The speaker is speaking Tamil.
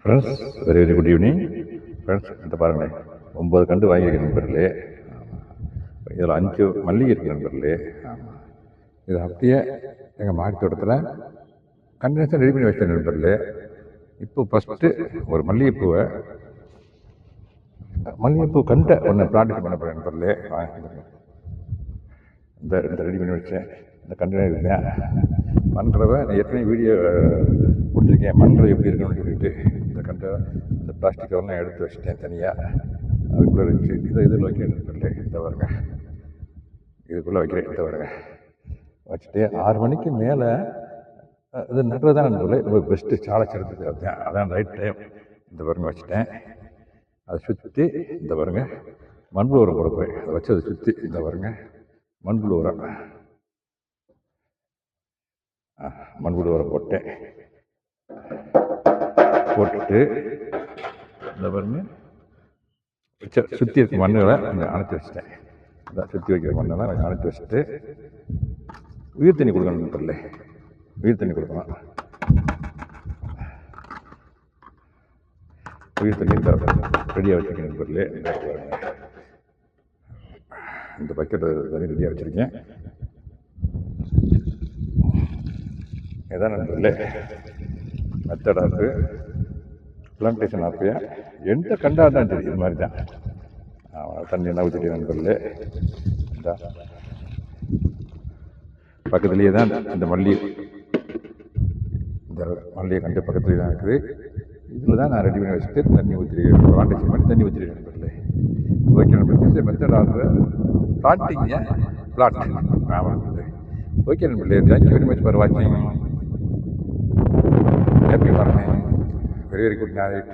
Friends, very very good evening friends. இந்த பாருங்கள், 9 கண்டு வாங்கியிருக்கேன் நண்பர்களே. இதில் 5 மல்லிகை இருக்குது நண்பர்களே. இது அப்படியே எங்கள் மாடி தோட்டத்தில் கண்டினியூஸாக ரெடி பண்ணி வச்சிட்டேன் நண்பர்களே. இப்போ ஃபஸ்ட்டு ஒரு மல்லிகைப்பூ கண்டை ஒன்று ப்ளான்டேஷன் பண்ண போகிறேன் நண்பர்களே. இந்த ரெடி பண்ணி வச்சேன். இந்த கண்டெய்னர் இருந்தேன் மண்கலவை நான் ஏற்கனவே வீடியோ கொடுத்துருக்கேன். மண்கலவை எப்படி இருக்கணும்னு சொல்லிட்டு இந்த இந்த பிளாஸ்டிக் கவர்லாம் எடுத்து வச்சுட்டேன் தனியாக. அதுக்குள்ளே வச்சு இதில் வைக்கிறேன் நண்பர்களே. இந்த வருங்க, இதுக்குள்ளே வைக்கிறேன். இந்த வருங்க வச்சுட்டு 6 மணிக்கு மேலே இது நடுறது தான் நண்பர்களே ரொம்ப பெஸ்ட்டு. சாலை சிறந்தது அதுதான், அதான் ரைட் டைம். இந்த பாருங்க வச்சுட்டேன். அதை சுற்றி இந்த பாருங்க மண்புழு உரம் போட போய் அதை வச்சு அதை சுற்றி இந்த பாருங்க மண்புழு உரம் போட்டேன். போட்டுட்டு இந்த பாருங்க சுற்றி இருக்க மண்ணுகளை கொஞ்சம் அணைச்சி வச்சுட்டேன். இதான் சுற்றி வைக்கிற மண்ணெல்லாம் கொஞ்சம் அணைச்சி வச்சுட்டு உயிர் தண்ணி கொடுக்கணும் நண்பர்களே. உயிர் தண்ணி கொடுக்கணும். உயிர் தண்ணி ரெடியாக வச்சுருக்கேன் நண்பர்களே. இந்த பக்கெட் தண்ணி ரெடியாக வச்சுருக்கேன். இதான் நண்பர்களே மெத்தட் ஆப்பு, பிளான்டேஷன் ஆப்பு. எந்த கண்டாக தான் சரி இது மாதிரி தான் தண்ணி என்ன ஊற்றிட்டு நண்பர்களே. இந்த பக்கத்துலேயே தான் இந்த மல்லிகை கண்டு பக்கத்துலேயே தான் இருக்குது. இதில் தான் நான் ரெடி பண்ணி வச்சுட்டு தண்ணி ஊற்றிருக்கேன். பிளான்டேஷன் பண்ணி தண்ணி ஊற்றிருக்கேன் நண்பர்களே. ஓகே நண்பர்களே, மெத்தட் ஆஃப் பிளான்டிங் பிளாட். ஆமாம் ஓகே நண்பர்களே, தேங்க்யூ வெரி மச் ஃபார் வாட்சிங். Happy morning, very very good night.